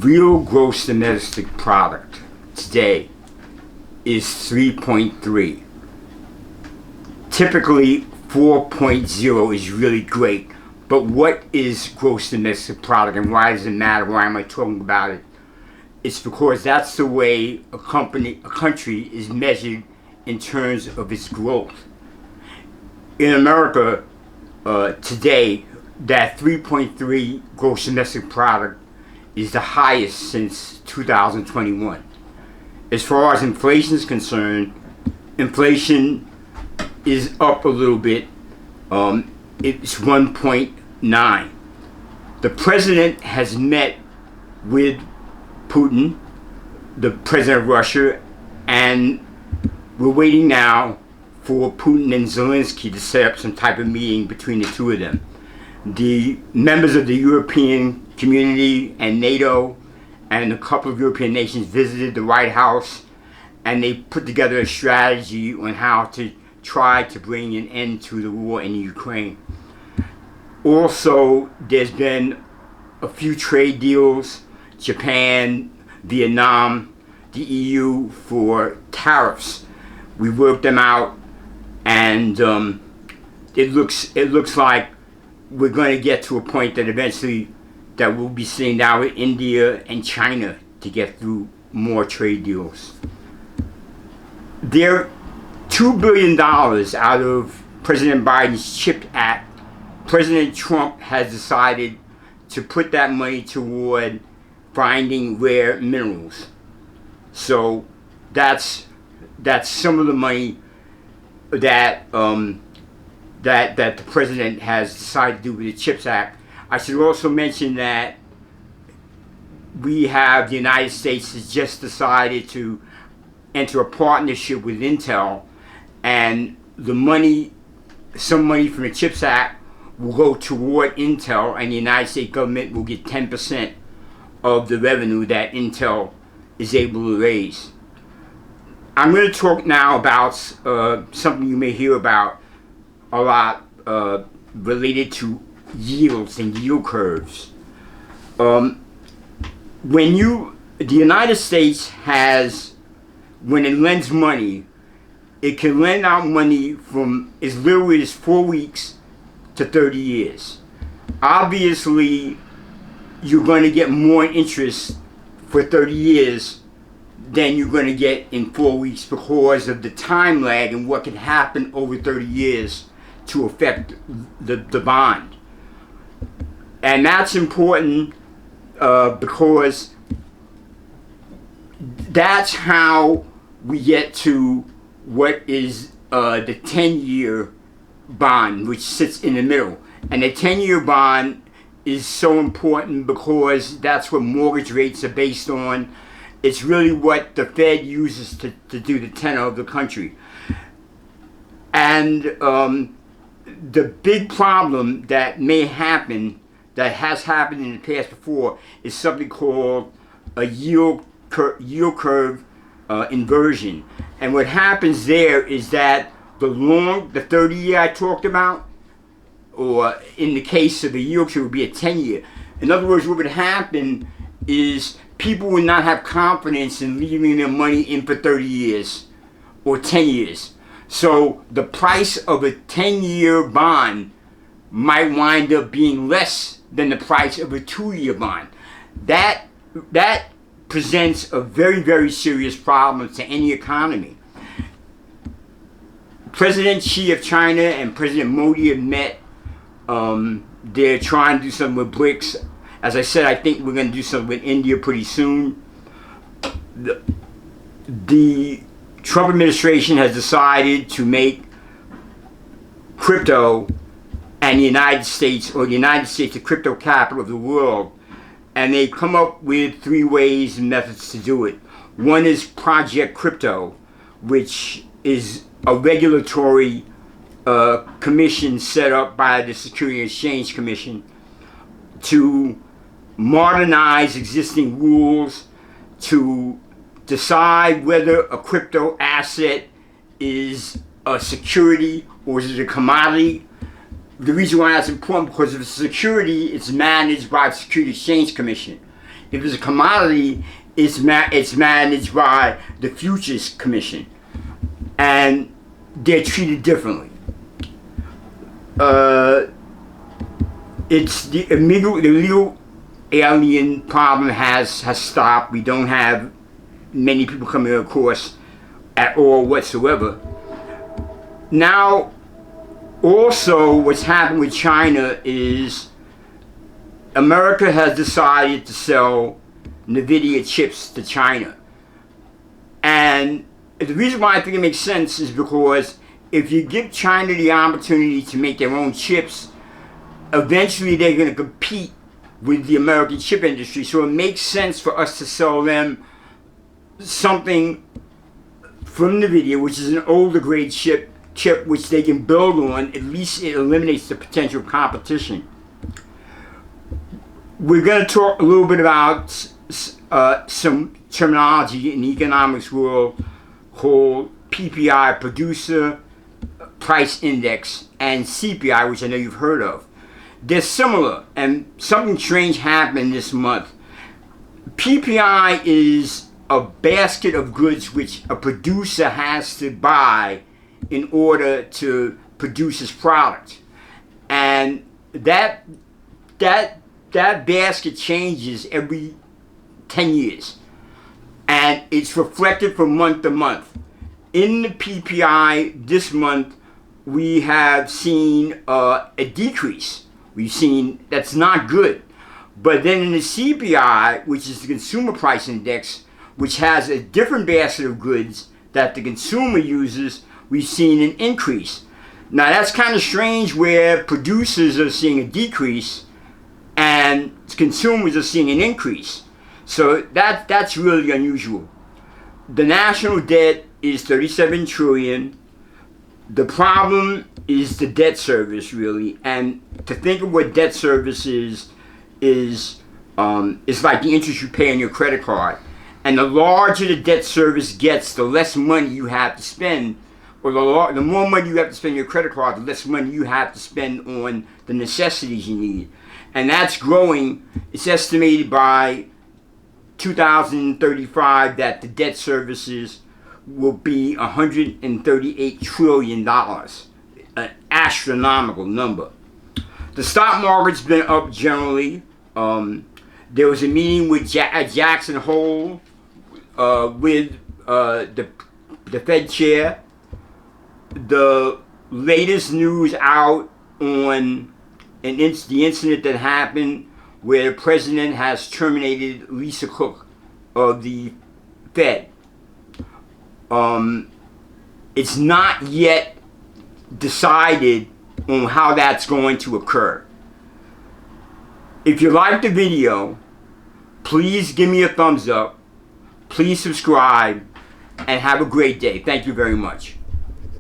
real gross domestic product today is 3.3. Typically 4.0 is really great, but what is gross domestic product and why does it matter? Why am I talking about it? It's because that's the way a country is measured in terms of its growth. In America today, that 3.3 gross domestic product is the highest since 2021. As far as inflation is concerned, inflation is up a little bit. It's 1.9. The president has met with Putin, the president of Russia, and we're waiting now for Putin and Zelensky to set up some type of meeting between the two of them. The members of the European community and NATO and a couple of European nations visited the White House, and they put together a strategy on how to try to bring an end to the war in Ukraine. Also, there's been a few trade deals, Japan, Vietnam, the EU, for tariffs. We worked them out, and it looks like we're going to get to a point that eventually that we'll be sitting down with India and China to get through more trade deals. There, $2 billion out of President Biden's CHIPS Act, President Trump has decided to put that money toward finding rare minerals. So that's some of the money that that the president has decided to do with the CHIPS Act. I should also mention that the United States has just decided to enter a partnership with Intel, and some money from the CHIPS Act will go toward Intel, and the United States government will get 10% of the revenue that Intel is able to raise. I'm going to talk now about something you may hear about a lot related to yields and yield curves. The United States has, when it lends money, it can lend out money from as little as 4 weeks to 30 years. Obviously, you're going to get more interest for 30 years than you're going to get in 4 weeks because of the time lag and what can happen over 30 years to affect the bond. And that's important because that's how we get to what is the 10-year bond, which sits in the middle. And the 10-year bond is so important because that's what mortgage rates are based on. It's really what the Fed uses to do the tenor of the country. And the big problem that may happen, that has happened in the past before, is something called a yield curve inversion. And what happens there is that the 30-year I talked about, or in the case of the yield curve, would be a 10-year. In other words, what would happen is people would not have confidence in leaving their money in for 30 years or 10 years. So the price of a 10-year bond might wind up being less than the price of a 2-year bond. That presents a very, very serious problem to any economy. President Xi of China and President Modi have met. They're trying to do something with BRICS. As I said, I think we're going to do something with India pretty soon. The Trump administration has decided to make crypto and the United States the crypto capital of the world. And they've come up with 3 ways and methods to do it. One is Project Crypto, which is a regulatory commission set up by the Securities and Exchange Commission to modernize existing rules, to decide whether a crypto asset is a security or is it a commodity. The reason why that's important, because if it's a security, it's managed by the Securities and Exchange Commission. If it's a commodity, it's managed by the Futures Commission, and they're treated differently. It's the illegal alien problem has stopped. We don't have many people coming across at all whatsoever. Now, also what's happened with China is America has decided to sell NVIDIA chips to China. And the reason why I think it makes sense is because if you give China the opportunity to make their own chips, eventually they're going to compete with the American chip industry. So it makes sense for us to sell them something from NVIDIA, which is an older grade chip which they can build on. At least it eliminates the potential competition. We're going to talk a little bit about some terminology in the economics world called PPI, Producer Price Index, and CPI, which I know you've heard of. They're similar, and something strange happened this month. PPI is a basket of goods which a producer has to buy in order to produce his product. And that basket changes every 10 years. And it's reflected from month to month. In the PPI this month, we have seen a decrease. We've seen that's not good. But then in the CPI, which is the Consumer Price Index, which has a different basket of goods that the consumer uses, we've seen an increase. Now that's kind of strange where producers are seeing a decrease and consumers are seeing an increase. So that's really unusual. The national debt is 37 trillion. The problem is the debt service, really. And to think of what debt service is like the interest you pay on your credit card. And the larger the debt service gets, the less money you have to spend, or the more money you have to spend on your credit card, the less money you have to spend on the necessities you need. And that's growing. It's estimated by 2035 that the debt services will be $138 trillion, an astronomical number. The stock market's been up generally. There was a meeting at Jackson Hole with the Fed chair. The latest news out on the incident that happened where the president has terminated Lisa Cook of the Fed. It's not yet decided on how that's going to occur. If you like the video, please give me a thumbs up, please subscribe, and have a great day. Thank you very much.